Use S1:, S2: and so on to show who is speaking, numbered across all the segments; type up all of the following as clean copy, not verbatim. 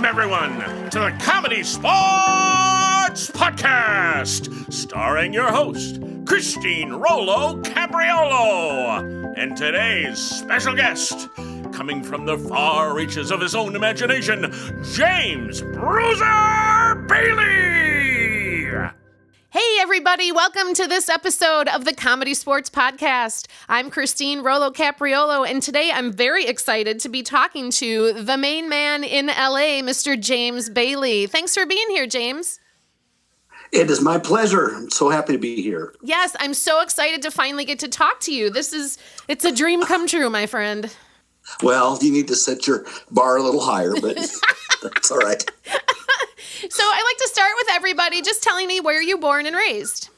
S1: Welcome, everyone, to the ComedySportz Podcast, starring your host, Christine Rollo Capriolo, and today's special guest, coming from the far reaches of his own imagination, James Bruiser Bailey!
S2: Hey everybody, welcome to this episode of the ComedySportz Podcast. I'm Christine Rollo Capriolo, and today I'm very excited to be talking to the main man in LA, Mr. James Bailey. Thanks for being here, James.
S3: It is my pleasure. I'm so happy to be here.
S2: Yes, I'm so excited to finally get to talk to you. It's a dream come true, my friend.
S3: Well, you need to set your bar a little higher, but that's all right.
S2: So I like to start with everybody just telling me where you were born and raised.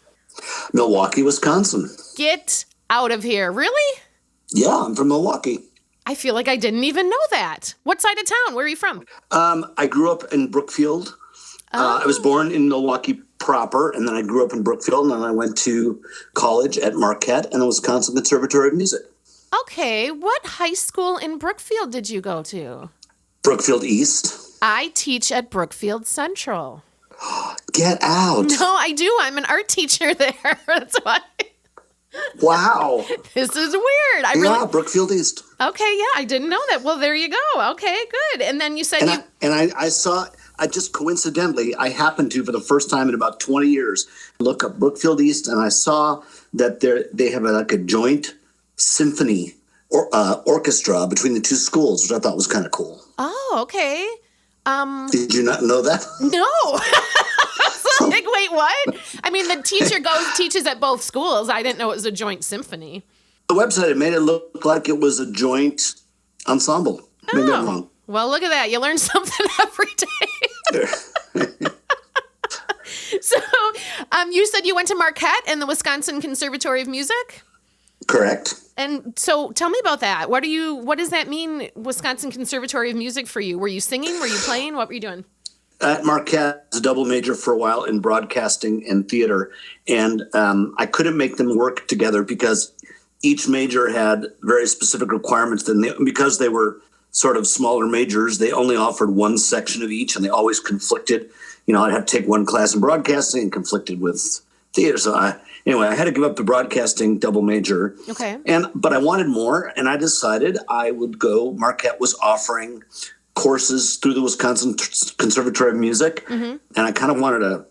S3: Milwaukee, Wisconsin.
S2: Get out of here. Really?
S3: Yeah, I'm from Milwaukee.
S2: I feel like I didn't even know that. What side of town? Where are you from?
S3: I grew up in Brookfield. I was born in Milwaukee proper, and then I grew up in Brookfield, and then I went to college at Marquette and the Wisconsin Conservatory of Music.
S2: Okay, what high school in Brookfield did you go to?
S3: Brookfield East.
S2: I teach at Brookfield Central.
S3: Get out.
S2: No, I do. I'm an art teacher there. That's why.
S3: Wow.
S2: This is weird.
S3: Brookfield East.
S2: Okay, yeah, I didn't know that. Well, there you go. Okay, good. And then you said
S3: I saw, I just coincidentally, I happened to, for the first time in about 20 years, look up Brookfield East, and I saw that they have a joint symphony or orchestra between the two schools, which I thought was kind of cool.
S2: Oh, okay.
S3: Did you not know that?
S2: No. I was like, wait, what? I mean, the teacher teaches at both schools. I didn't know it was a joint symphony.
S3: The website, it made it look like it was a joint ensemble. Maybe I'm wrong.
S2: Well, look at that. You learn something every day. So, you said you went to Marquette and the Wisconsin Conservatory of Music?
S3: Correct.
S2: And so tell me about that. What does that mean, Wisconsin Conservatory of Music, for you? Were you singing? Were you playing? What were you doing?
S3: At Marquette, I was a double major for a while in broadcasting and theater. And I couldn't make them work together because each major had very specific requirements. Because they were sort of smaller majors, they only offered one section of each, and they always conflicted. You know, I'd have to take one class in broadcasting and conflicted with theater. So I had to give up the broadcasting double major.
S2: Okay.
S3: But I wanted more, and I decided I would go. Marquette was offering courses through the Wisconsin Conservatory of Music, and I kind of wanted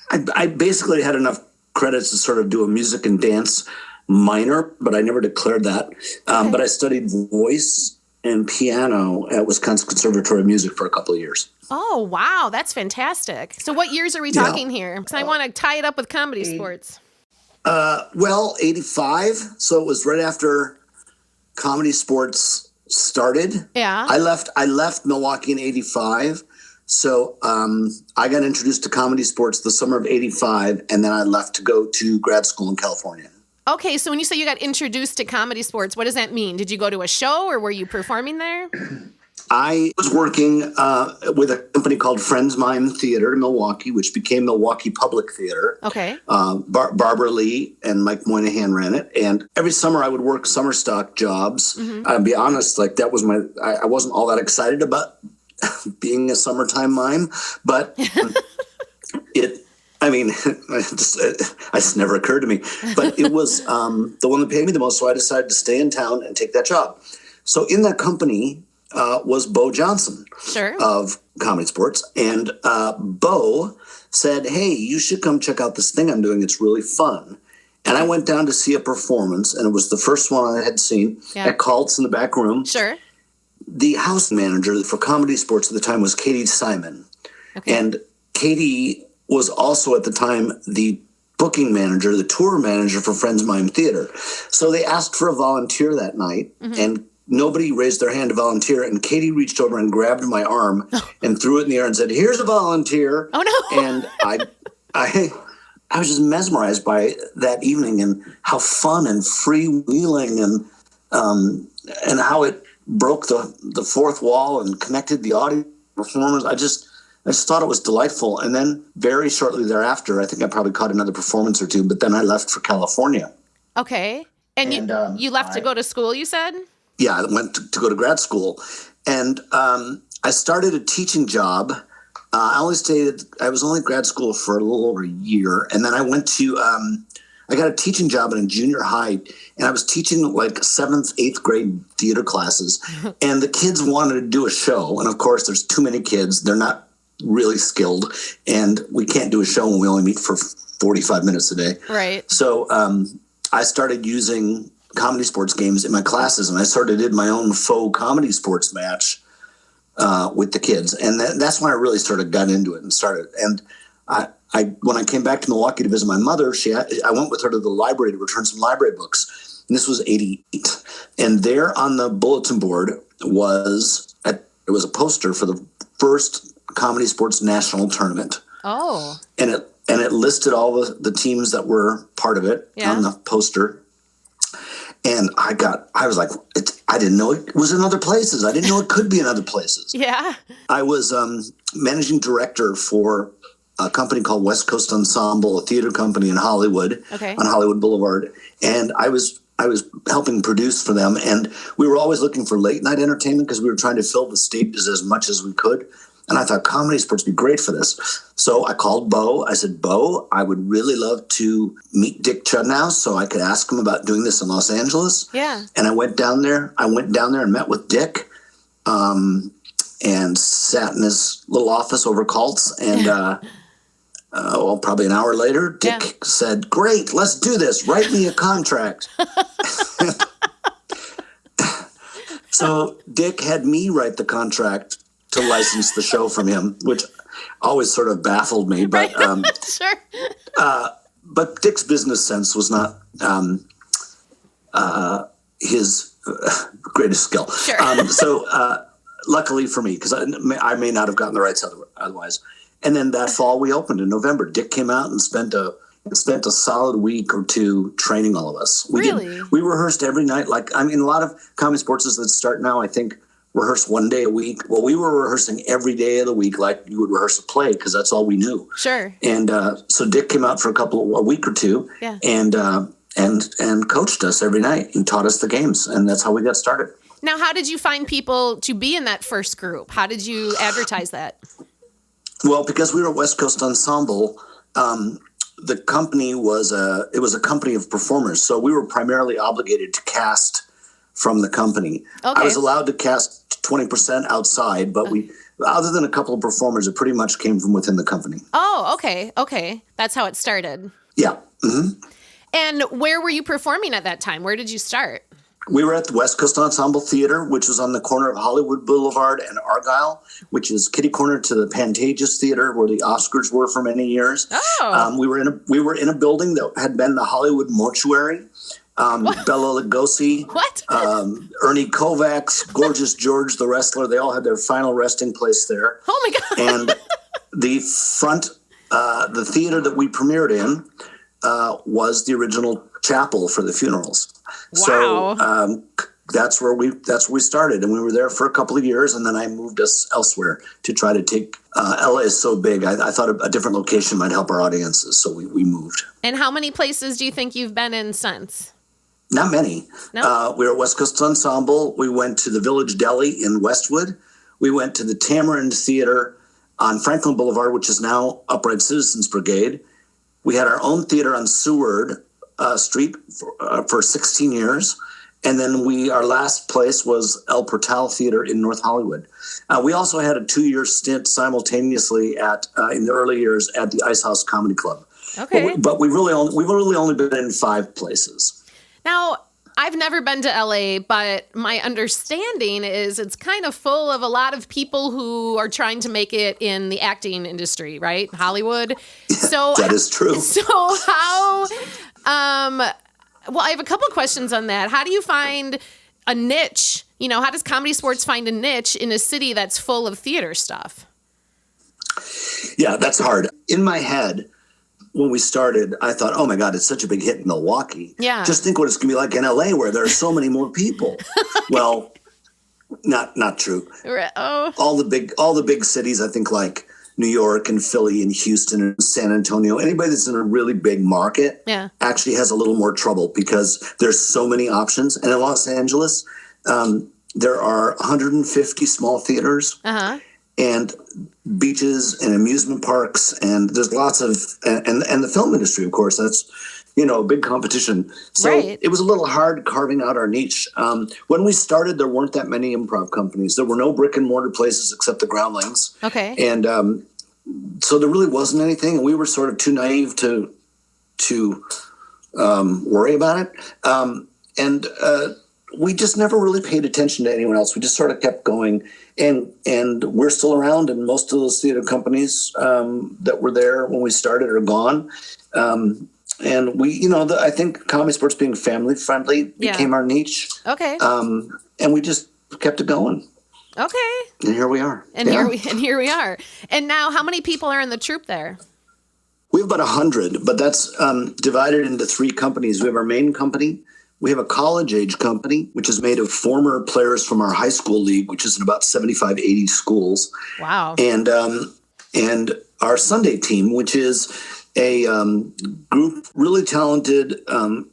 S3: I basically had enough credits to sort of do a music and dance minor, but I never declared that.
S2: Okay.
S3: But I studied voice and piano at Wisconsin Conservatory of Music for a couple of years.
S2: Oh, wow. That's fantastic. So what years are we talking here? Because I want to tie it up with ComedySportz.
S3: 85. So it was right after ComedySportz started.
S2: Yeah.
S3: I left Milwaukee in 85. So I got introduced to ComedySportz the summer of 85, and then I left to go to grad school in California.
S2: Okay, so when you say you got introduced to ComedySportz, what does that mean? Did you go to a show, or were you performing there?
S3: I was working with a company called Friends Mime Theater in Milwaukee, which became Milwaukee Public Theater.
S2: Okay.
S3: Barbara Lee and Mike Moynihan ran it. And every summer I would work summer stock jobs. I'll be honest, like that was I wasn't all that excited about being a summertime mime, but it just never occurred to me. But it was the one that paid me the most, so I decided to stay in town and take that job. So in that company was Bo Johnson of ComedySportz. And Bo said, hey, you should come check out this thing I'm doing. It's really fun. And I went down to see a performance, and it was the first one I had seen at Calt's in the back room.
S2: Sure.
S3: The house manager for ComedySportz at the time was Katie Simon. Okay. And Katie was also at the time the booking manager, the tour manager for Friends Mime Theater. So they asked for a volunteer that night, and nobody raised their hand to volunteer. And Katie reached over and grabbed my arm and threw it in the air and said, here's a volunteer.
S2: Oh, no.
S3: And I was just mesmerized by that evening and how fun and freewheeling and how it broke the fourth wall and connected the audience performers. I just thought it was delightful. And then very shortly thereafter, I think I probably caught another performance or two, but then I left for California.
S2: Okay. And you left to go to school, you said?
S3: Yeah, I went to go to grad school. And I started a teaching job. I was only in grad school for a little over a year. And then I went to, I got a teaching job in a junior high, and I was teaching like 7th, 8th grade theater classes. And the kids wanted to do a show. And of course, there's too many kids. They're not really skilled. And we can't do a show when we only meet for 45 minutes a day.
S2: Right.
S3: So I started using comedy sports games in my classes, and I sort of did my own faux comedy sports match with the kids. And that's when I really got into it and started. And when I came back to Milwaukee to visit my mother, I went with her to the library to return some library books. And this was 88. And there on the bulletin board was a poster for the first Comedy Sports National Tournament.
S2: Oh.
S3: And it listed all the teams that were part of it on the poster. And I was like, I didn't know it was in other places. I didn't know it could be in other places.
S2: Yeah.
S3: I was managing director for a company called West Coast Ensemble, a theater company in Hollywood, on Hollywood Boulevard. And I was helping produce for them. And we were always looking for late night entertainment because we were trying to fill the stages as much as we could. And I thought comedy sports would be great for this. So I called Bo. I said, Bo, I would really love to meet Dick Chudnow so I could ask him about doing this in Los Angeles.
S2: Yeah.
S3: And I went down there. And met with Dick and sat in his little office over Cults. And probably an hour later, Dick said, great, let's do this. Write me a contract. So Dick had me write the contract to license the show from him, which always sort of baffled me. But
S2: Sure.
S3: But Dick's business sense was not his greatest skill.
S2: Sure.
S3: So luckily for me, because I may not have gotten the rights otherwise. And then that fall we opened in November. Dick came out and spent a solid week or two training all of us. We rehearsed every night. A lot of comedy sports that start now, I think, rehearse one day a week. Well, we were rehearsing every day of the week like you would rehearse a play because that's all we knew.
S2: Sure.
S3: And so Dick came out for a week or two and coached us every night and taught us the games. And that's how we got started.
S2: Now, how did you find people to be in that first group? How did you advertise that?
S3: Well, because we were a West Coast Ensemble, the company was a company of performers. So we were primarily obligated to cast from the company. Okay. I was allowed to cast 20% outside, but other than a couple of performers, it pretty much came from within the company.
S2: Oh, okay. Okay. That's how it started.
S3: Yeah. Mm-hmm.
S2: And where were you performing at that time? Where did you start?
S3: We were at the West Coast Ensemble Theater, which was on the corner of Hollywood Boulevard and Argyle, which is kitty corner to the Pantages Theater, where the Oscars were for many years.
S2: Oh.
S3: We were in a building that had been the Hollywood Mortuary. Bela Lugosi, Ernie Kovacs, Gorgeous George, the wrestler, they all had their final resting place there.
S2: Oh my God.
S3: And the theater that we premiered in was the original chapel for the funerals.
S2: Wow.
S3: So that's where we started, and we were there for a couple of years, and then I moved us elsewhere to try to take. LA is so big. I thought a different location might help our audiences, so we moved. And
S2: how many places do you think you've been in since?
S3: Not many.
S2: No?
S3: We were at West Coast Ensemble. We went to the Village Deli in Westwood. We went to the Tamarind Theater on Franklin Boulevard, which is now Upright Citizens Brigade. We had our own theater on Seward Street for 16 years. And then our last place was El Portal Theater in North Hollywood. We also had a 2-year stint simultaneously in the early years at the Ice House Comedy Club.
S2: Okay.
S3: But we've really only been in 5 places.
S2: Now, I've never been to LA, but my understanding is it's kind of full of a lot of people who are trying to make it in the acting industry, right? Hollywood. So
S3: that is true.
S2: So how, well, I have a couple questions on that. How do you find a niche? How does Comedy Sports find a niche in a city that's full of theater stuff?
S3: Yeah, that's hard. In my head, when we started, I thought, oh my God, it's such a big hit in Milwaukee.
S2: Yeah.
S3: Just think what it's going to be like in LA where there are so many more people. Well, not true.
S2: Oh.
S3: All the big cities, I think, like New York and Philly and Houston and San Antonio, anybody that's in a really big market actually has a little more trouble because there's so many options. And in Los Angeles, there are 150 small theaters. And beaches and amusement parks, and there's lots of and the film industry, of course. That's a big competition. So It was a little hard carving out our niche. When we started, there weren't that many improv companies. There were no brick and mortar places except the Groundlings.
S2: Okay.
S3: And so there really wasn't anything, and we were sort of too naive to worry about it. And we just never really paid attention to anyone else. We just sort of kept going. And we're still around, and most of those theater companies that were there when we started are gone. And we, I think comedy sports being family friendly became our niche.
S2: Okay.
S3: And we just kept it going.
S2: Okay.
S3: And here we are.
S2: Here we are. And now, how many people are in the troupe there?
S3: We have about 100, but that's divided into 3 companies. We have our main company. We have a college-age company, which is made of former players from our high school league, which is in about 75, 80 schools.
S2: Wow.
S3: And our Sunday team, which is a group really talented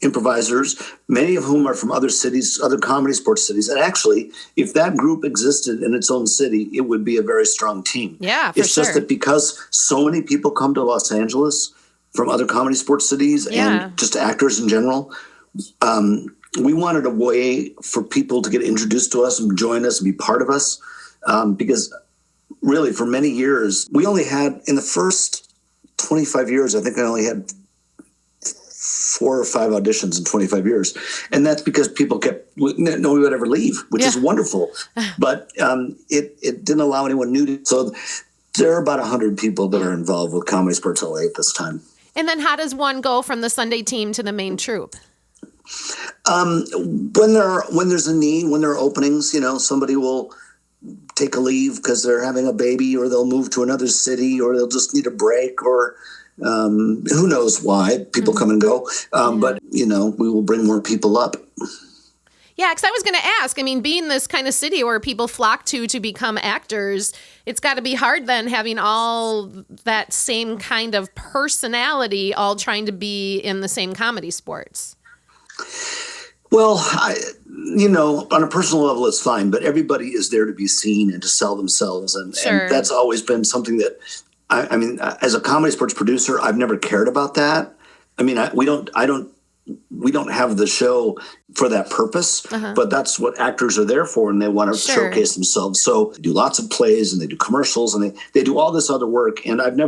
S3: improvisers, many of whom are from other cities, other comedy sports cities. And actually, if that group existed in its own city, it would be a very strong team.
S2: Yeah, for
S3: It's just that because so many people come to Los Angeles from other comedy sports cities and just actors in general, we wanted a way for people to get introduced to us and join us and be part of us. Because really for many years, we only had, in the first 25 years, I think I only had 4 or 5 auditions in 25 years. And that's because people no one would ever leave, which is wonderful. But it didn't allow anyone new to. So there are about 100 people that are involved with Comedy Sports LA at this time.
S2: And then how does one go from the Sunday team to the main troupe?
S3: When there's a need, when there are openings, somebody will take a leave because they're having a baby, or they'll move to another city, or they'll just need a break, or who knows why people come and go. But we will bring more people up.
S2: Yeah, because I was going to ask, being this kind of city where people flock to become actors, it's got to be hard then having all that same kind of personality all trying to be in the same comedy sports.
S3: Well, on a personal level, it's fine, but everybody is there to be seen and to sell themselves. And that's always been something that, as a comedy sports producer, I've never cared about that. We don't have the show for that purpose, but that's what actors are there for, and they want to showcase themselves. So they do lots of plays, and they do commercials, and they do all this other work. And I've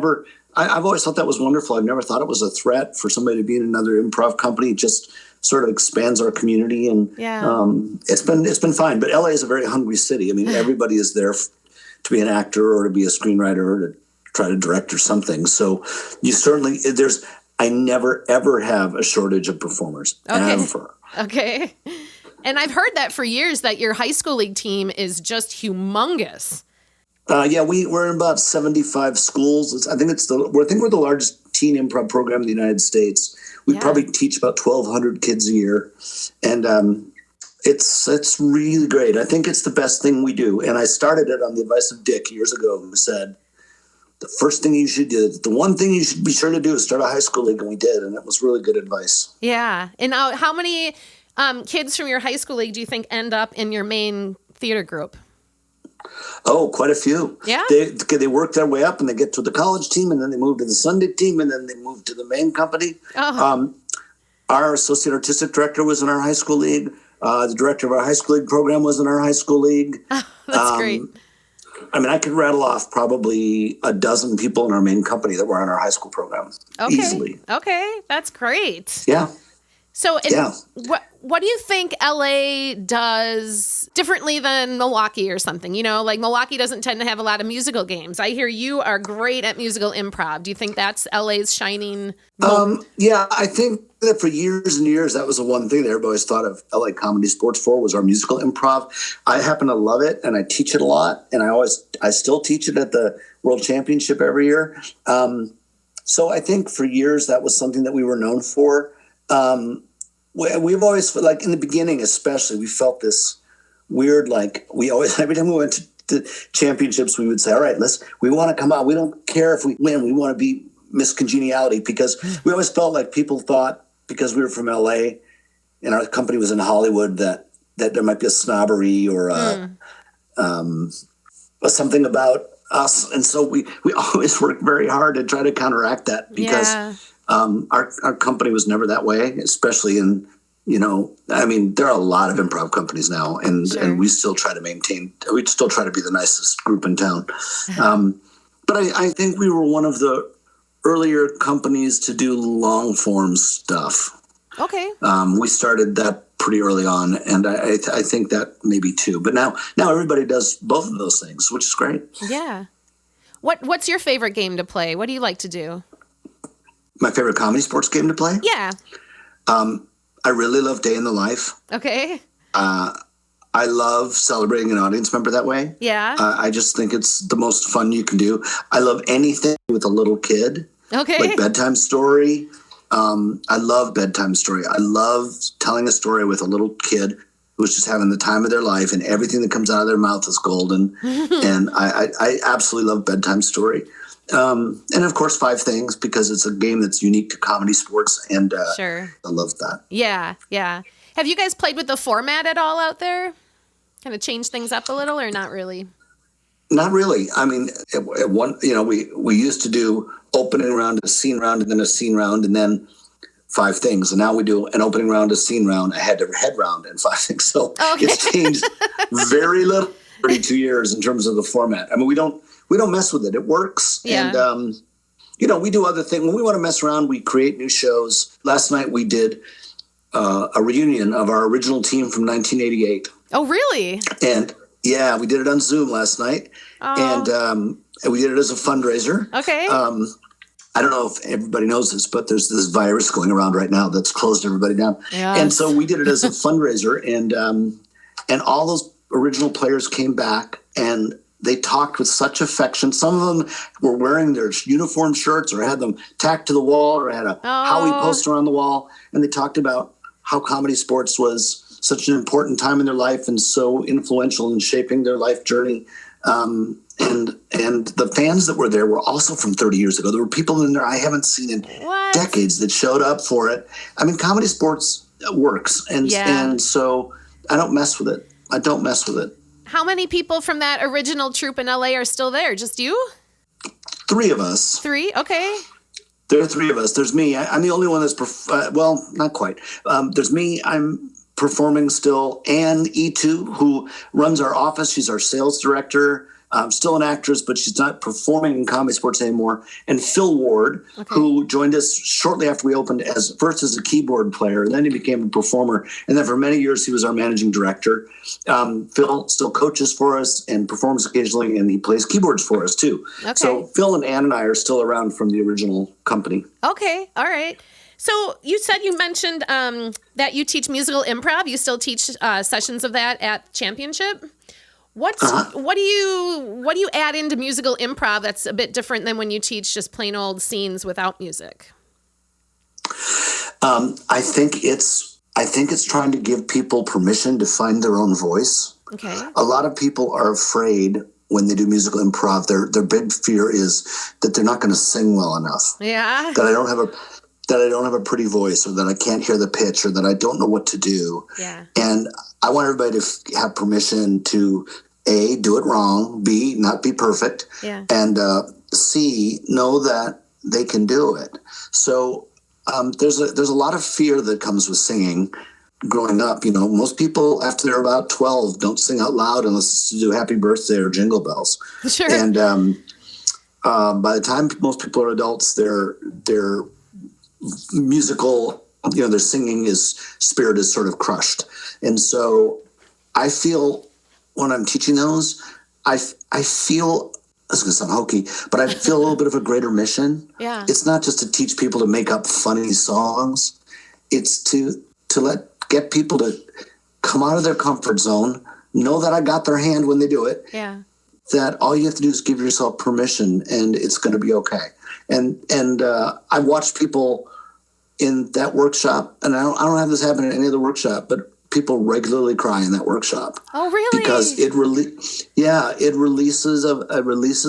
S3: always thought that was wonderful. I've never thought it was a threat for somebody to be in another improv company. It just sort of expands our community, and it's been fine. But LA is a very hungry city. Everybody is there to be an actor or to be a screenwriter or to try to direct or something. So I never, ever have a shortage of performers. Ever.
S2: Okay. And I've heard that for years, that your high school league team is just humongous.
S3: We're in about 75 schools. I think we're the largest teen improv program in the United States. We probably teach about 1,200 kids a year. And it's really great. I think it's the best thing we do. And I started it on the advice of Dick years ago, who said, the first thing you should do, the one thing you should be sure to do is start a high school league, and we did, and that was really good advice. Yeah.
S2: And how many kids from your high school league do you think end up in your main theater group?
S3: Oh, quite a few.
S2: Yeah.
S3: They work their way up, and they get to the college team, and then they move to the Sunday team, and then they move to the main company. Oh. Our associate artistic director was in our high school league. The director of our high school league program was in our high school league.
S2: Oh, that's great.
S3: I could rattle off probably a dozen people in our main company that were in our high school program.
S2: Okay.
S3: Easily.
S2: Okay, that's great.
S3: Yeah.
S2: So what do you think LA does differently than Milwaukee or something? Like Milwaukee doesn't tend to have a lot of musical games. I hear you are great at musical improv. Do you think that's LA's shining moment?
S3: I think that for years and years, that was the one thing that everybody always thought of LA Comedy Sports for, was our musical improv. I happen to love it, and I teach it a lot, and I still teach it at the World Championship every year. So I think for years that was something that we were known for. We've always, like in the beginning especially, we felt this weird, like every time we went to championships, we would say, all right, we want to come out. We don't care if we win. We want to be Miss Congeniality, because we always felt like people thought because we were from LA and our company was in Hollywood that that there might be a snobbery or something about us. And so we always work very hard to try to counteract that because our company was never that way, especially in, there are a lot of improv companies now, and we still try to be the nicest group in town. But I think we were one of the earlier companies to do long form stuff.
S2: Okay.
S3: We started that pretty early on, and I think that maybe too. But now everybody does both of those things, which is great.
S2: Yeah. What's your favorite game to play? What do you like to do?
S3: My favorite comedy sports game to play?
S2: Yeah.
S3: I really love Day in the Life.
S2: Okay.
S3: I love celebrating an audience member that way.
S2: Yeah.
S3: I just think it's the most fun you can do. I love anything with a little kid.
S2: Okay.
S3: Like bedtime story. I love bedtime story. I love telling a story with a little kid who's just having the time of their life, and everything that comes out of their mouth is golden. And I absolutely love bedtime story. And of course, 5 Things, because it's a game that's unique to comedy sports, and
S2: sure.
S3: I love that.
S2: Yeah, yeah. Have you guys played with the format at all out there? Kind of change things up a little, or not really?
S3: Not really. I mean, at one, we used to do opening round, a scene round, and then a scene round, and then 5 Things. And now we do an opening round, a scene round, a head-to-head round, and 5 Things. So It's changed very little in 32 years in terms of the format. I mean, we don't mess with it. It works.
S2: Yeah.
S3: And, we do other things. When we want to mess around, we create new shows. Last night we did a reunion of our original team from 1988.
S2: Oh, really?
S3: And yeah, we did it on Zoom last night. And we did it as a fundraiser.
S2: Okay.
S3: I don't know if everybody knows this, but there's this virus going around right now that's closed everybody down.
S2: Yes.
S3: And so we did it as a fundraiser, and all those original players came back, and they talked with such affection. Some of them were wearing their uniform shirts or had them tacked to the wall or had a Howie poster on the wall. And they talked about how comedy sports was such an important time in their life and so influential in shaping their life journey. And the fans that were there were also from 30 years ago. There were people in there I haven't seen in decades that showed up for it. I mean, comedy sports works. And so I don't mess with it.
S2: How many people from that original troupe in LA are still there? Just you?
S3: 3 of us.
S2: 3? Okay.
S3: There are 3 of us. There's me. I'm the only one that's, well, not quite. There's me. I'm performing still. Ann E2, who runs our office. She's our sales director. Still an actress, but she's not performing in comedy sports anymore. And Phil Ward, who joined us shortly after we opened first as a keyboard player, and then he became a performer. And then for many years, he was our managing director. Phil still coaches for us and performs occasionally, and he plays keyboards for us too. Okay. So Phil and Ann and I are still around from the original company. Okay. All right.
S2: So you mentioned that you teach musical improv. You still teach sessions of that at Championship. What do you add into musical improv that's a bit different than when you teach just plain old scenes without music?
S3: I think it's trying to give people permission to find their own voice. Okay. A lot of people are afraid when they do musical improv. Their big fear is that they're not going to sing well enough. Yeah. That I don't have a pretty voice, or that I can't hear the pitch, or that I don't know what to do. Yeah. And I want everybody to have permission to A, do it wrong, B, not be perfect, and C, know that they can do it. So there's a lot of fear that comes with singing. Growing up, most people after they're about 12 don't sing out loud unless it's to do Happy Birthday or Jingle Bells. Sure. And by the time most people are adults, their musical, their singing spirit is sort of crushed. And so I feel when I'm teaching those, I feel, this is going to sound hokey, but I feel a little bit of a greater mission. Yeah. It's not just to teach people to make up funny songs. It's to get people to come out of their comfort zone, know that I got their hand when they do it. Yeah. That all you have to do is give yourself permission, and it's going to be okay. And I've watched people in that workshop, and I don't have this happen in any other workshop, but people regularly cry in that workshop. Oh, really? Because it releases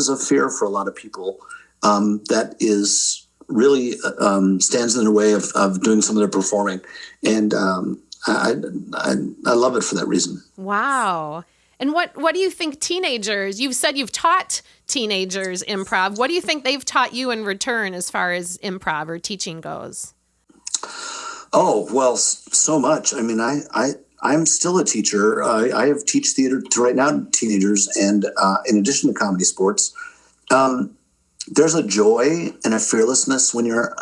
S3: a fear for a lot of people that is really stands in the way of doing some of their performing. And I love it for that reason.
S2: Wow. And what do you think teenagers, you've said you've taught teenagers improv. What do you think they've taught you in return as far as improv or teaching goes?
S3: Oh, well, so much. I mean, I'm still a teacher. I have teach theater to right now to teenagers. And in addition to comedy sports, there's a joy and a fearlessness when you're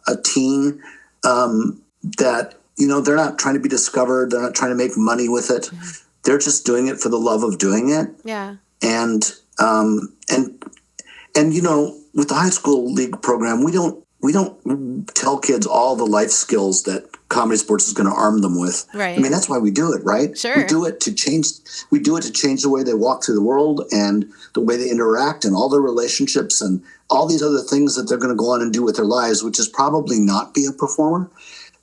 S3: a teen that, they're not trying to be discovered. They're not trying to make money with it. Mm-hmm. They're just doing it for the love of doing it.
S2: Yeah.
S3: And with the high school league program, we don't tell kids all the life skills that comedy sports is going to arm them with.
S2: Right.
S3: I mean, that's why we do it, right?
S2: Sure.
S3: We do it to change the way they walk through the world and the way they interact and all their relationships and all these other things that they're going to go on and do with their lives, which is probably not be a performer.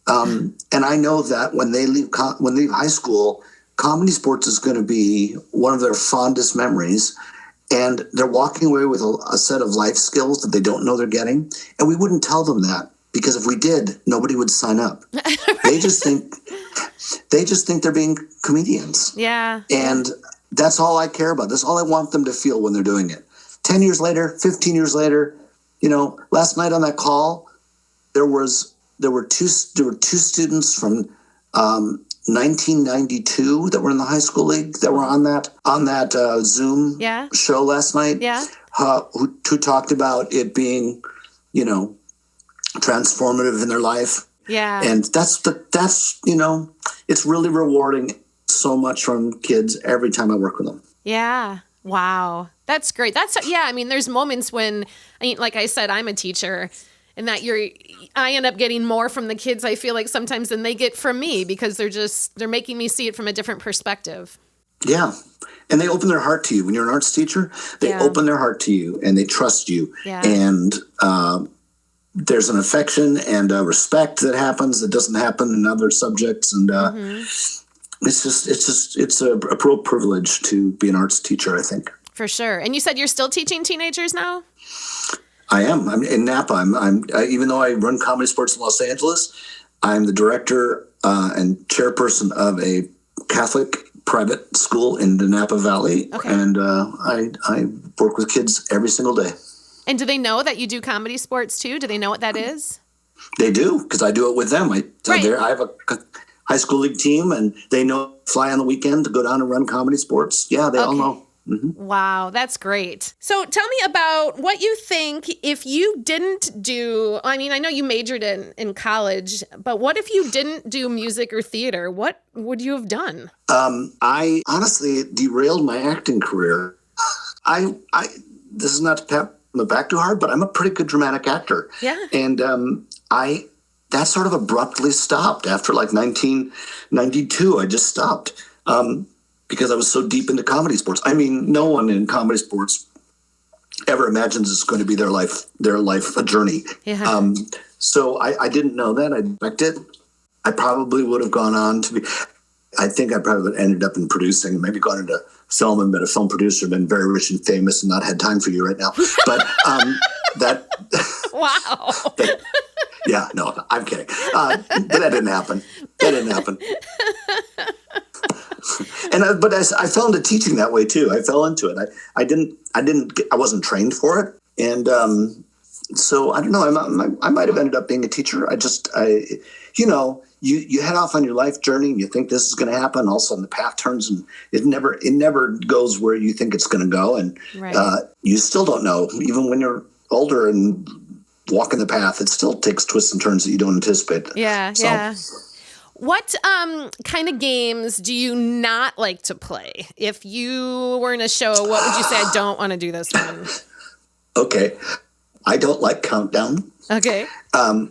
S3: And I know that when they leave high school, comedy sports is going to be one of their fondest memories. And they're walking away with a set of life skills that they don't know they're getting. And we wouldn't tell them that, because if we did, nobody would sign up. They just think they're being comedians.
S2: Yeah.
S3: And that's all I care about. That's all I want them to feel when they're doing it. 10 years later, 15 years later, last night on that call, there were two students from 1992 that were in the high school league that were on that Zoom show last night.
S2: Yeah.
S3: Who talked about it being, transformative in their life.
S2: Yeah.
S3: And that's it's really rewarding so much from kids every time I work with them.
S2: Yeah. Wow. That's great. There's moments when, like I said, I'm a teacher, and that I end up getting more from the kids, I feel like, sometimes than they get from me, because they're making me see it from a different perspective.
S3: Yeah. And they open their heart to you. When you're an arts teacher, they open their heart to you and they trust you.
S2: Yeah. And
S3: there's an affection and a respect that happens that doesn't happen in other subjects. And it's a real privilege to be an arts teacher, I think.
S2: For sure. And you said you're still teaching teenagers now?
S3: I am. I'm in Napa. I'm even though I run Comedy Sports in Los Angeles, I'm the director and chairperson of a Catholic private school in the Napa Valley. Okay. And I work with kids every single day.
S2: And do they know that you do comedy sports too? Do they know what that is?
S3: They do, because I do it with them. I have a high school league team, and they know fly on the weekend to go down and run comedy sports. Yeah, they all know. Mm-hmm.
S2: Wow, that's great. So tell me about what you think if you didn't do, I know you majored in college, but what if you didn't do music or theater? What would you have done?
S3: I honestly derailed my acting career. This is not to pat my back too hard, but I'm a pretty good dramatic actor. Yeah. And that sort of abruptly stopped after like 1992. I just stopped. Because I was so deep into comedy sports. No one in comedy sports ever imagines it's going to be their life a journey. Yeah. So I didn't know that. I expected. I probably would have gone on to be. I think I probably would have ended up in producing, maybe gone into film and been a film producer, been very rich and famous, and not had time for you right now. But that. Wow. Yeah, no, I'm kidding. But that didn't happen. But I fell into teaching that way too. I fell into it. I wasn't trained for it. And so I don't know, I might have ended up being a teacher. You head off on your life journey and you think this is going to happen. All of a sudden the path turns and it never goes where you think it's going to go. And you still don't know, even when you're older and walking the path, it still takes twists and turns that you don't anticipate.
S2: Yeah. What kind of games do you not like to play? If you were in a show, what would you say? I don't want to do this one. Okay.
S3: I don't like Countdown.
S2: Okay.
S3: I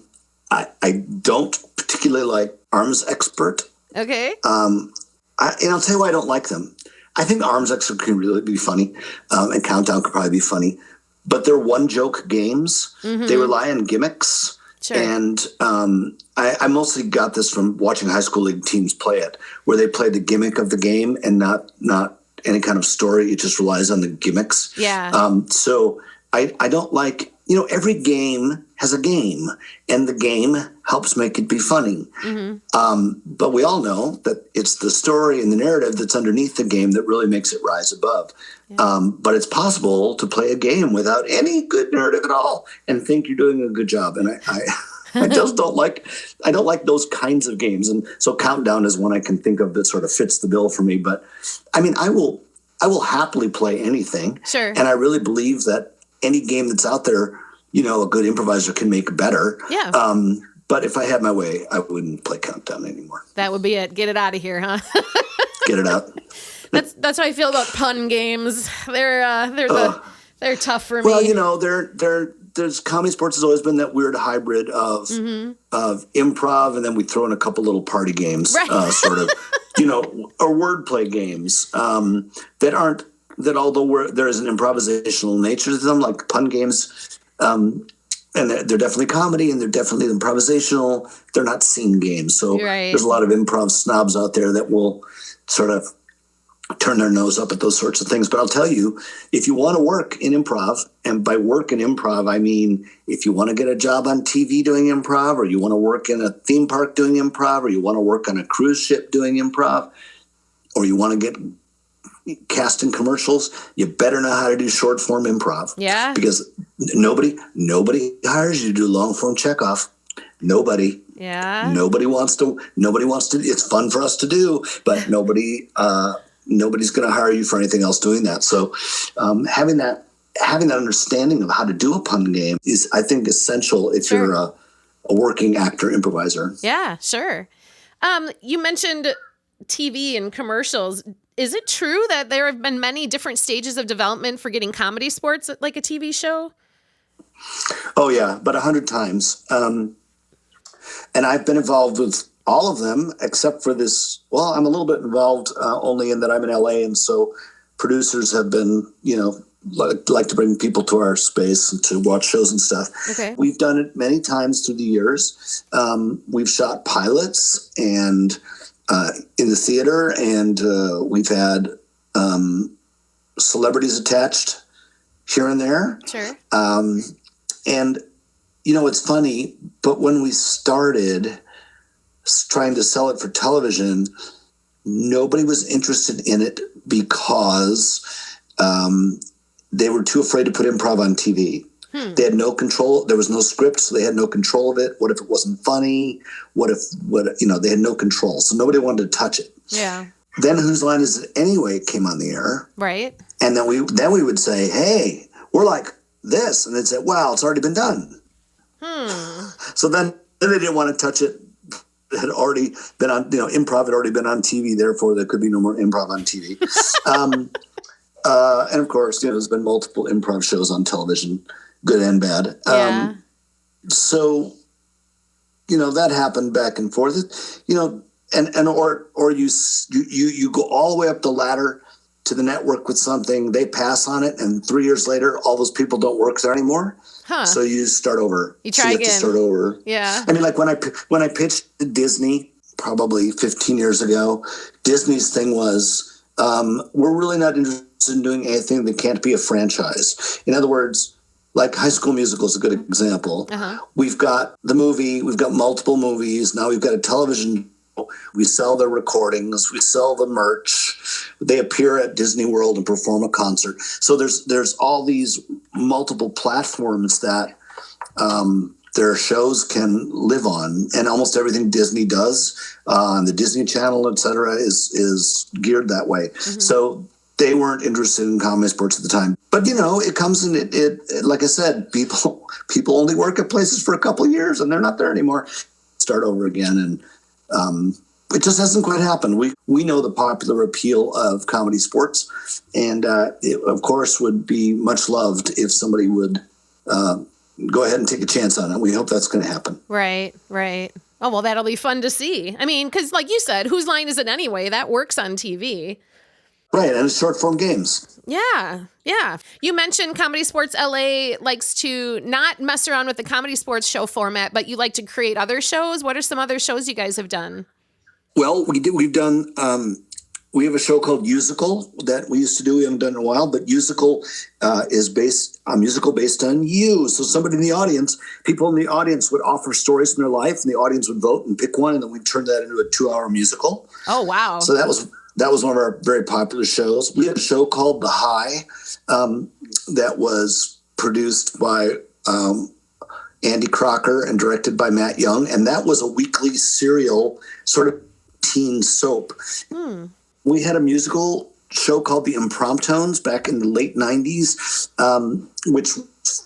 S3: don't particularly like Arms Expert.
S2: Okay.
S3: And I'll tell you why I don't like them. I think Arms Expert can really be funny, and Countdown could probably be funny. But they're one-joke games. Mm-hmm. They rely on gimmicks. Sure. And I mostly got this from watching high school league teams play it, where they play the gimmick of the game and not any kind of story. It just relies on the gimmicks.
S2: Yeah.
S3: So I don't like, every game has a game, and the game helps make it be funny. But we all know that it's the story and the narrative that's underneath the game that really makes it rise above. But it's possible to play a game without any good narrative at all and think you're doing a good job. And I just don't like those kinds of games. And so Countdown is one I can think of that sort of fits the bill for me. But I mean, I will happily play anything.
S2: Sure.
S3: And I really believe that any game that's out there, a good improviser can make better.
S2: Yeah.
S3: But if I had my way, I wouldn't play Countdown anymore.
S2: That would be it. Get it out of here, huh?
S3: Get it out.
S2: That's how I feel about pun games. They're tough for me.
S3: Well, there's Comedy Sports has always been that weird hybrid of improv, and then we throw in a couple little party games,
S2: right.
S3: Sort of, or wordplay games that although there is an improvisational nature to them, like pun games, and they're definitely comedy and they're definitely improvisational. They're not scene games. So There's a lot of improv snobs out there that will sort of turn their nose up at those sorts of things. But I'll tell you, if you want to work in improv, and by work in improv, I mean, if you want to get a job on TV doing improv, or you want to work in a theme park doing improv, or you want to work on a cruise ship doing improv, or you want to get cast in commercials, you better know how to do short form improv.
S2: Yeah.
S3: Because nobody hires you to do long form checkoff. Nobody.
S2: Yeah.
S3: Nobody wants to. It's fun for us to do, but nobody's going to hire you for anything else doing that. So having that understanding of how to do a pun game is, I think, essential if you're a working actor improviser.
S2: Yeah, sure. You mentioned TV and commercials. Is it true that there have been many different stages of development for getting comedy sports like a TV show?
S3: Oh, yeah, about 100 times. And I've been involved with all of them except for this. Well, I'm a little bit involved only in that I'm in LA. And so producers have been, like to bring people to our space and to watch shows and stuff.
S2: Okay.
S3: We've done it many times through the years. We've shot pilots and in the theater, and we've had celebrities attached here and there.
S2: Sure.
S3: And, it's funny, but when we started trying to sell it for television, nobody was interested in it because they were too afraid to put improv on TV. They had no control. There was no script, so they had no control of it. What if it wasn't funny? They had no control. So nobody wanted to touch it.
S2: Yeah.
S3: Then Whose Line Is It Anyway came on the air.
S2: Right.
S3: And then we would say, hey, we're like this. And they'd say, wow, it's already been done. So then they didn't want to touch it. It had already been on, improv had already been on TV. Therefore, there could be no more improv on TV. And of course, there's been multiple improv shows on television, good and bad.
S2: Yeah.
S3: So, that happened back and forth, or you go all the way up the ladder to the network with something, they pass on it, and 3 years later, all those people don't work there anymore.
S2: Huh.
S3: So you start over.
S2: You try again.
S3: Have to start over.
S2: Yeah.
S3: I mean, like when I pitched to Disney probably 15 years ago, Disney's thing was, we're really not interested in doing anything that can't be a franchise. In other words, like High School Musical is a good example.
S2: Uh-huh.
S3: We've got the movie, we've got multiple movies. Now we've got a television. We sell their recordings. We sell the merch. They appear at Disney World and perform a concert. So there's all these multiple platforms that their shows can live on, and almost everything Disney does on the Disney Channel, et cetera, is geared that way. Mm-hmm. So they weren't interested in comedy sports at the time. But, it comes in, it like I said, people only work at places for a couple of years and they're not there anymore. Start over again. And it just hasn't quite happened. We know the popular appeal of comedy sports, and it, of course, would be much loved if somebody would go ahead and take a chance on it. We hope that's going to happen.
S2: Right. Oh, well, that'll be fun to see. I mean, because like you said, Whose Line Is It Anyway? That works on TV.
S3: Right, and it's short form games.
S2: Yeah. You mentioned Comedy Sports LA likes to not mess around with the Comedy Sports show format, but you like to create other shows. What are some other shows you guys have done?
S3: Well, we've done We have a show called Musical that we used to do. We haven't done in a while, but Musical is a musical based on you. So people in the audience would offer stories from their life, and the audience would vote and pick one, and then we'd turn that into a 2-hour musical.
S2: Oh, wow.
S3: So that was one of our very popular shows. We had a show called The High that was produced by Andy Crocker and directed by Matt Young, and that was a weekly serial sort of teen soap. We had a musical show called The Impromptones back in the late 90s, which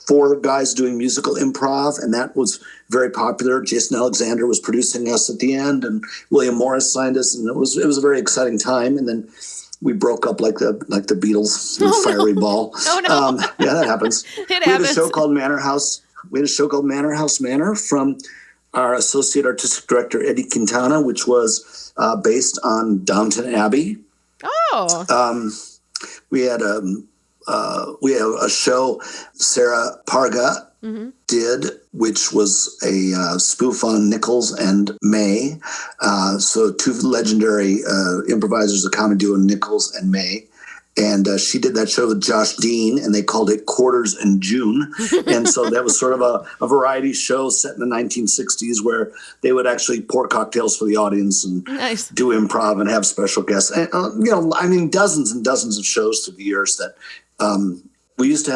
S3: 4 guys doing musical improv, and that was very popular. Jason Alexander was producing us at the end, and William Morris signed us, and it was a very exciting time. And then we broke up like the Beatles, fiery ball.
S2: Oh no!
S3: Yeah, that happens.
S2: It
S3: we
S2: happens.
S3: had a show called Manor House. We had a show called Manor House Manor from our associate artistic director Eddie Quintana, which was based on Downton Abbey.
S2: Oh.
S3: We had a show Sarah Parga did, which was a spoof on Nichols and May. So 2 legendary improvisers of comedy duo, Nichols and May. And she did that show with Josh Dean, and they called it Quarters in June. And so that was sort of a variety show set in the 1960s where they would actually pour cocktails for the audience and do improv and have special guests. And, dozens and dozens of shows through the years that we used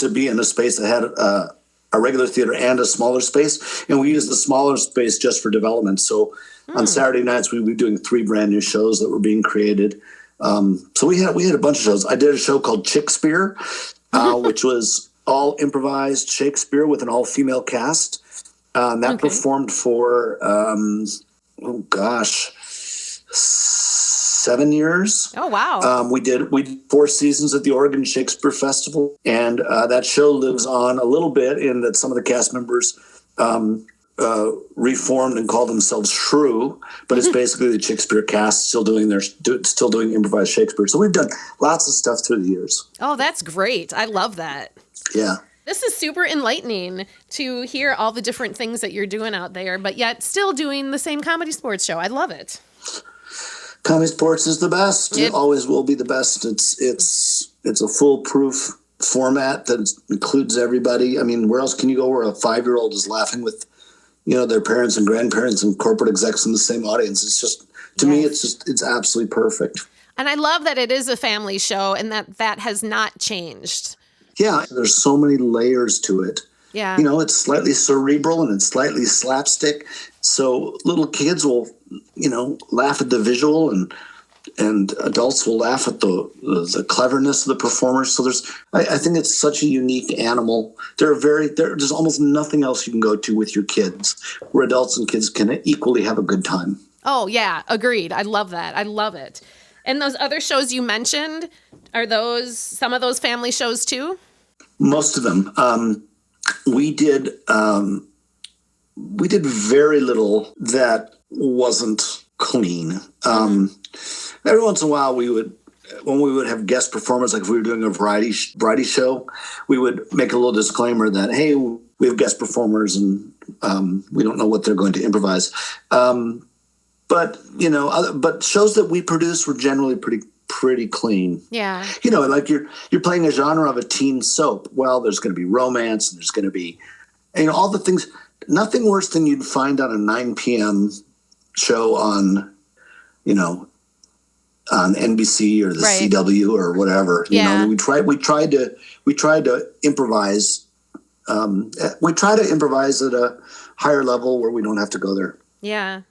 S3: to be in a space that had a regular theater and a smaller space. And we used the smaller space just for development. So on Saturday nights, we would be doing 3 brand new shows that were being created. So we had a bunch of shows. I did a show called Shakespeare, which was all improvised Shakespeare with an all-female cast. That performed for 7 years.
S2: Oh wow!
S3: We did 4 seasons at the Oregon Shakespeare Festival, and that show lives on a little bit in that some of the cast members reformed and called themselves Shrew, but it's basically the Shakespeare cast still doing improvised Shakespeare. So we've done lots of stuff through the years.
S2: Oh, that's great. I love that.
S3: Yeah.
S2: This is super enlightening to hear all the different things that you're doing out there, but yet still doing the same Comedy Sports show. I love it.
S3: Comedy Sports is the best. It always will be the best. It's a foolproof format that includes everybody. I mean, where else can you go where a 5-year-old is laughing with their parents and grandparents and corporate execs in the same audience? It's just, to me, it's absolutely perfect. And
S2: I love that it is a family show and that has not changed.
S3: Yeah, there's so many layers to it.
S2: Yeah.
S3: It's slightly cerebral and it's slightly slapstick. So little kids will, laugh at the visual and adults will laugh at the cleverness of the performers. So I think it's such a unique animal. There's almost nothing else you can go to with your kids where adults and kids can equally have a good time.
S2: Oh yeah, agreed. I love that. I love it. And those other shows you mentioned, are those some of those family shows too? Most of them.
S3: We did very little that wasn't clean. Every once in a while, when we would have guest performers, like if we were doing a variety show, we would make a little disclaimer that, hey, we have guest performers and we don't know what they're going to improvise. But shows that we produce were generally pretty clean.
S2: Yeah.
S3: Like you're playing a genre of a teen soap. Well, there's going to be romance and there's going to be, all the things. Nothing worse than you'd find on a 9 p.m. show on NBC or the CW or whatever. We tried to improvise. We try to improvise at a higher level where we don't have to go there.
S2: Yeah.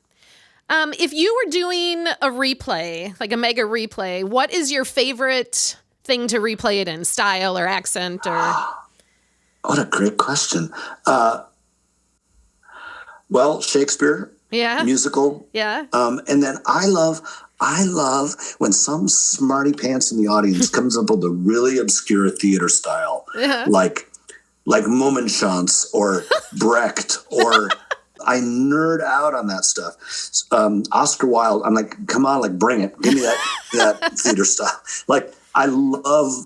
S2: If you were doing a replay, like a mega replay, what is your favorite thing to replay it in? Style or accent or?
S3: What a great question. Well, Shakespeare.
S2: Yeah.
S3: Musical.
S2: Yeah.
S3: And then I love when some smarty pants in the audience comes up with a really obscure theater style, like Mummenschanz or Brecht, or I nerd out on that stuff. Oscar Wilde, I'm like, come on, like bring it, give me that theater style. Like I love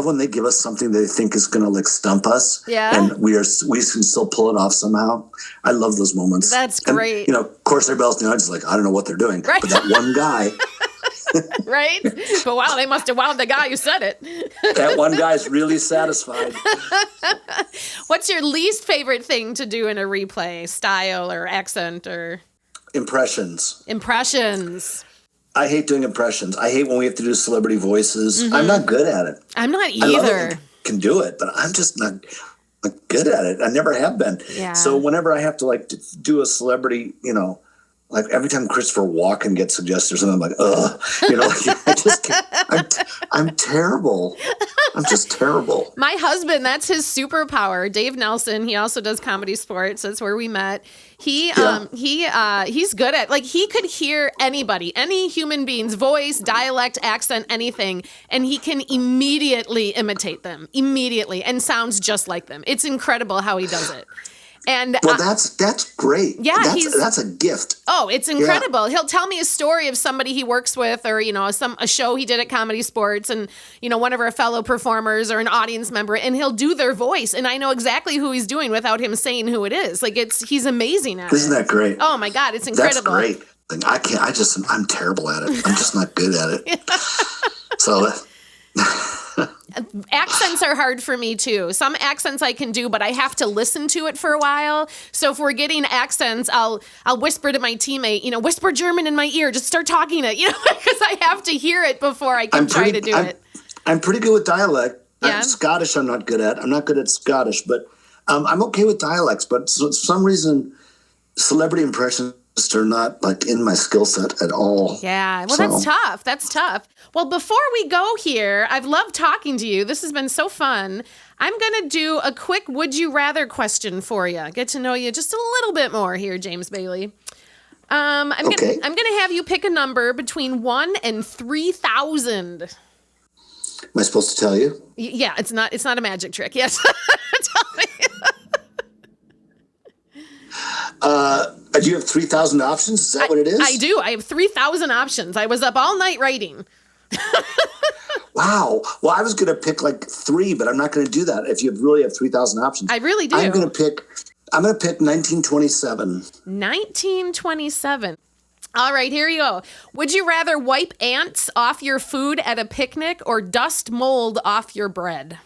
S3: when they give us something they think is going to like stump us, and we can still pull it off somehow. I love those moments.
S2: That's great.
S3: And, of course, everybody else in the audience is like, I don't know what they're doing, but that one guy,
S2: Right? But wow, they must have wowed the guy who said it.
S3: That one guy's really satisfied.
S2: What's your least favorite thing to do in a replay? Style or accent or?
S3: Impressions. I hate doing impressions. I hate when we have to do celebrity voices. Mm-hmm. I'm not good at it.
S2: I'm not either.
S3: I can do it, but I'm just not good at it. I never have been.
S2: Yeah.
S3: So whenever I have to do a celebrity, like every time Christopher Walken gets suggested or something, I'm like, ugh, I just can't. I'm terrible. I'm just terrible.
S2: My husband, that's his superpower. Dave Nelson, he also does Comedy Sports. That's where we met. He's good at, he could hear anybody, any human being's voice, dialect, accent, anything, and he can immediately imitate them, and sounds just like them. It's incredible how he does it. And
S3: that's great.
S2: Yeah,
S3: that's a gift.
S2: Oh, it's incredible. Yeah. He'll tell me a story of somebody he works with, or a show he did at Comedy Sports, and one of our fellow performers or an audience member, and he'll do their voice, and I know exactly who he's doing without him saying who it is. He's amazing at it.
S3: Isn't that great?
S2: Oh my God, it's incredible.
S3: That's great. I'm terrible at it. I'm just not good at it. So.
S2: Accents are hard for me too. Some accents I can do, but I have to listen to it for a while. So if we're getting accents, I'll whisper to my teammate, whisper German in my ear, just start talking it, because I have to hear it before I can try to do it.
S3: I'm pretty good with dialect.
S2: Yeah.
S3: Scottish I'm not good at. I'm not good at Scottish, but I'm okay with dialects. But for some reason, celebrity impressions are not in my skill set at all.
S2: Yeah, well, That's tough. Well, before we go here, I've loved talking to you. This has been so fun. I'm going to do a quick would you rather question for you. Get to know you just a little bit more here, James Bailey. I'm going to have you pick a number between 1 and 3,000.
S3: Am I supposed to tell you?
S2: Yeah, it's not a magic trick. Yes. Tell me.
S3: Do you have 3,000 options? Is that what it is?
S2: I do. I have 3,000 options. I was up all night writing.
S3: Wow. Well, I was going to pick 3, but I'm not going to do that if you really have 3,000 options.
S2: I really do.
S3: I'm going to pick 1927.
S2: 1927. All right, here you go. Would you rather wipe ants off your food at a picnic or dust mold off your bread?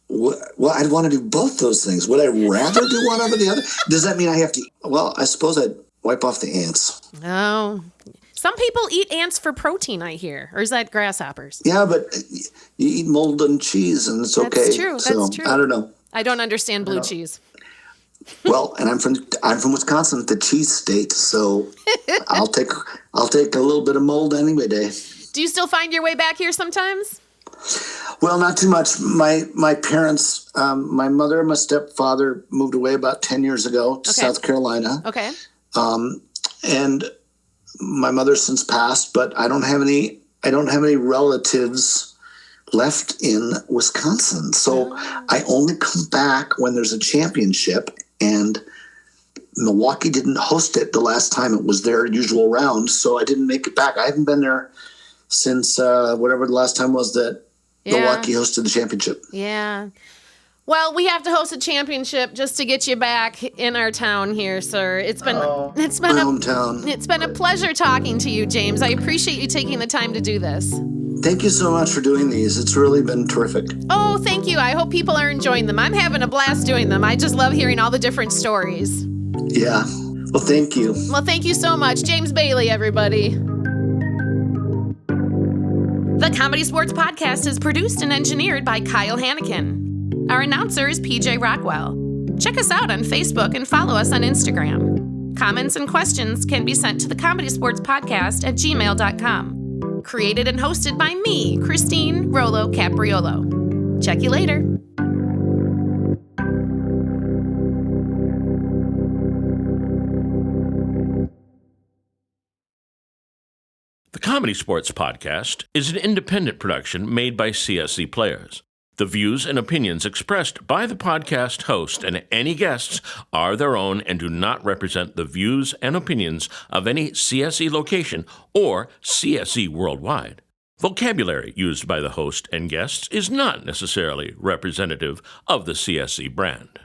S3: Well, I'd want to do both those things. Would I rather do one over the other? Does that mean I have to? Well, I suppose I'd wipe off the ants.
S2: No. Some people eat ants for protein, I hear. Or is that grasshoppers?
S3: Yeah, but you eat mold and cheese, and it's okay.
S2: That's true.
S3: So,
S2: that's true.
S3: I don't know.
S2: I don't understand blue cheese.
S3: Well, and I'm from Wisconsin, the cheese state. So I'll take a little bit of mold any day.
S2: Do you still find your way back here sometimes?
S3: Well, not too much. My parents, my mother and my stepfather moved away about 10 years ago to South Carolina.
S2: Okay.
S3: And my mother's since passed, but I don't have any relatives left in Wisconsin. So I only come back when there's a championship, and Milwaukee didn't host it the last time it was their usual round. So I didn't make it back. I haven't been there since whatever the last time was that Milwaukee hosted the championship.
S2: Yeah. Well, we have to host a championship just to get you back in our town here, sir. It's been
S3: my hometown.
S2: It's been a pleasure talking to you, James. I appreciate you taking the time to do this.
S3: Thank you so much for doing these. It's really been terrific.
S2: Oh, thank you. I hope people are enjoying them. I'm having a blast doing them. I just love hearing all the different stories.
S3: Yeah. Well, thank you.
S2: Well, thank you so much. James Bailey, everybody. The Comedy Sports Podcast is produced and engineered by Kyle Hanneken. Our announcer is PJ Rockwell. Check us out on Facebook and follow us on Instagram. Comments and questions can be sent to the ComedySportz Podcast at gmail.com. Created and hosted by me, Christine Rollo Capriolo. Check you later.
S1: The ComedySportz Podcast is an independent production made by CSz players. The views and opinions expressed by the podcast host and any guests are their own and do not represent the views and opinions of any CSz location or CSz Worldwide. Vocabulary used by the host and guests is not necessarily representative of the CSz brand.